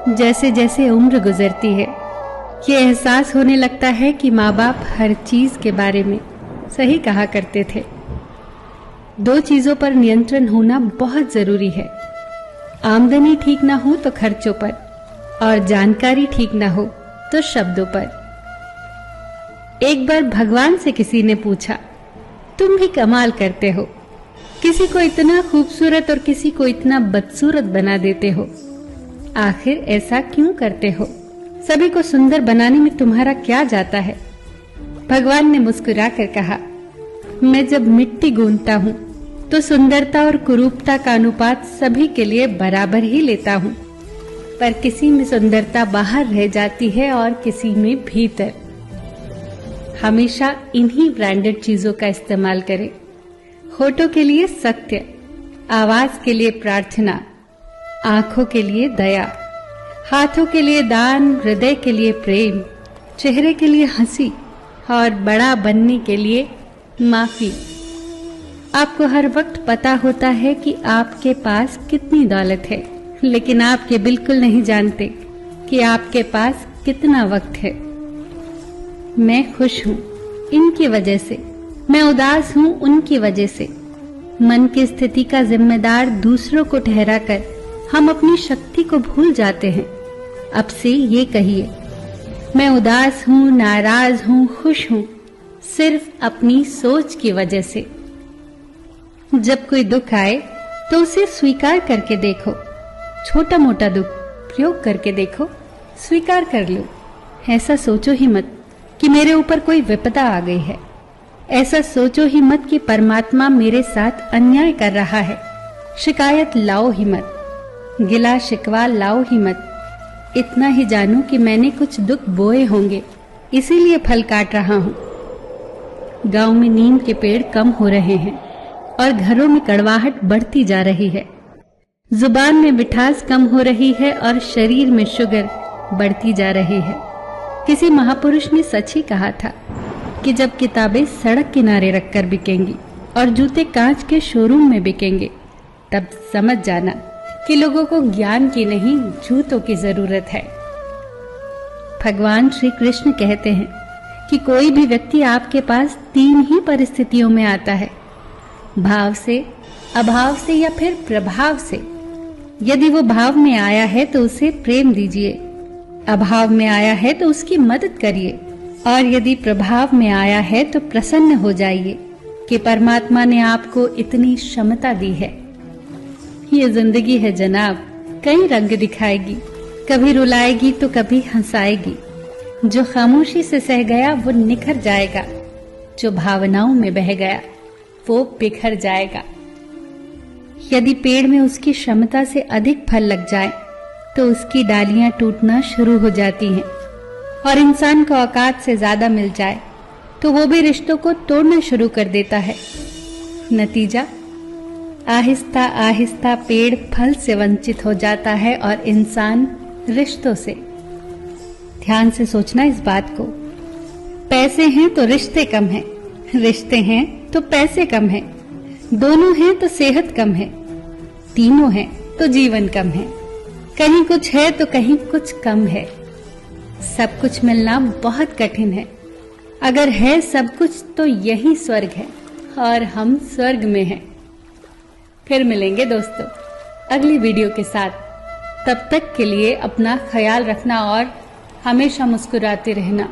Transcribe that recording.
जैसे जैसे उम्र गुजरती है, ये एहसास होने लगता है कि माँ बाप हर चीज के बारे में सही कहा करते थे। 2 चीजों पर नियंत्रण होना बहुत जरूरी है। आमदनी ठीक ना हो तो खर्चों पर, और जानकारी ठीक ना हो तो शब्दों पर। एक बार भगवान से किसी ने पूछा, तुम भी कमाल करते हो, किसी को इतना खूबसूरत और किसी को इतना बदसूरत बना देते हो, आखिर ऐसा क्यों करते हो? सभी को सुंदर बनाने में तुम्हारा क्या जाता है? भगवान ने मुस्कुराकर कहा, मैं जब मिट्टी गूंथता हूँ तो सुंदरता और कुरूपता का अनुपात सभी के लिए बराबर ही लेता हूँ, पर किसी में सुंदरता बाहर रह जाती है और किसी में भीतर। हमेशा इन्हीं ब्रांडेड चीजों का इस्तेमाल करें। होठों के लिए सत्य, आवाज के लिए प्रार्थना, आंखों के लिए दया, हाथों के लिए दान, हृदय के लिए प्रेम, चेहरे के लिए हंसी और बड़ा बनने के लिए माफी। आपको हर वक्त पता होता है कि आपके पास कितनी दौलत है, लेकिन आप ये बिल्कुल नहीं जानते कि आपके पास कितना वक्त है। मैं खुश हूँ इनकी वजह से, मैं उदास हूँ उनकी वजह से। मन की स्थिति का जिम्मेदार दूसरों को ठहराकर हम अपनी शक्ति को भूल जाते हैं। अब से ये कहिए, मैं उदास हूँ, नाराज हूँ, खुश हूँ, सिर्फ अपनी सोच की वजह से। जब कोई दुख आए तो उसे स्वीकार करके देखो। छोटा मोटा दुख प्रयोग करके देखो, स्वीकार कर लो। ऐसा सोचो ही मत कि मेरे ऊपर कोई विपदा आ गई है। ऐसा सोचो ही मत कि परमात्मा मेरे साथ अन्याय कर रहा है। शिकायत लाओ ही मत, गिला शिकवा लाओ ही मत। इतना ही जानू कि मैंने कुछ दुख बोए होंगे, इसीलिए फल काट रहा हूँ। गांव में नीम के पेड़ कम हो रहे हैं और घरों में कड़वाहट बढ़ती जा रही है। जुबान में मिठास कम हो रही है और शरीर में शुगर बढ़ती जा रही है। किसी महापुरुष ने सच ही कहा था कि जब किताबें सड़क किनारे रखकर बिकेंगी और जूते कांच के शोरूम में बिकेंगे, तब समझ जाना कि लोगों को ज्ञान की नहीं, जूतों की जरूरत है। भगवान श्री कृष्ण कहते हैं कि कोई भी व्यक्ति आपके पास 3 ही परिस्थितियों में आता है, भाव से, अभाव से या फिर प्रभाव से। यदि वो भाव में आया है तो उसे प्रेम दीजिए, अभाव में आया है तो उसकी मदद करिए, और यदि प्रभाव में आया है तो प्रसन्न हो जाइए कि परमात्मा ने आपको इतनी क्षमता दी है। ये जिंदगी है जनाब, कई रंग दिखाएगी, कभी रुलाएगी तो कभी हंसाएगी। जो खामोशी से सह गया वो निखर जाएगा, जो भावनाओं में बह गया वो बिखर जाएगा। यदि पेड़ में उसकी क्षमता से अधिक फल लग जाए तो उसकी डालियां टूटना शुरू हो जाती हैं, और इंसान को औकात से ज्यादा मिल जाए तो वो भी रिश्तों को तोड़ना शुरू कर देता है। नतीजा, आहिस्ता आहिस्ता पेड़ फल से वंचित हो जाता है और इंसान रिश्तों से। ध्यान से सोचना इस बात को। पैसे हैं तो रिश्ते कम हैं, रिश्ते हैं तो पैसे कम हैं, दोनों हैं तो सेहत कम है, तीनों हैं तो जीवन कम है। कहीं कुछ है तो कहीं कुछ कम है। सब कुछ मिलना बहुत कठिन है। अगर है सब कुछ तो यही स्वर्ग है, और हम स्वर्ग में हैं। फिर मिलेंगे दोस्तों अगली वीडियो के साथ। तब तक के लिए अपना ख्याल रखना और हमेशा मुस्कुराते रहना।